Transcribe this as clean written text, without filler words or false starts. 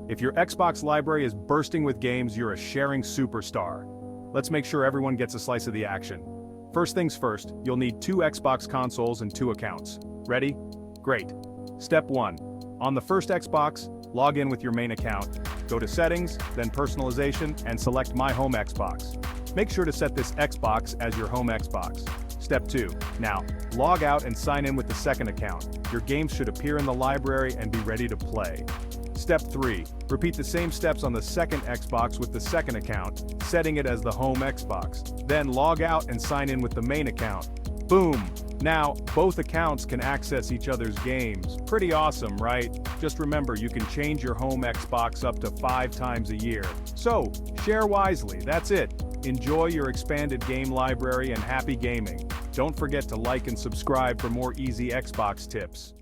If your Xbox library is bursting with games, you're a sharing superstar. Let's make sure everyone gets a slice of the action. First things first, you'll need 2 Xbox consoles and 2 accounts. Ready? Great. Step 1. On the first Xbox, log in with your main account. Go to Settings, then Personalization, and select My Home Xbox. Make sure to set this Xbox as your home Xbox. Step 2. Now, log out and sign in with the second account. Your games should appear in the library and be ready to play. Step 3. Repeat the same steps on the second Xbox with the second account, setting it as the home Xbox. Then log out and sign in with the main account. Boom! Now, both accounts can access each other's games. Pretty awesome, right? Just remember, you can change your home Xbox up to 5 times a year. So, share wisely, that's it. Enjoy your expanded game library and happy gaming. Don't forget to like and subscribe for more easy Xbox tips.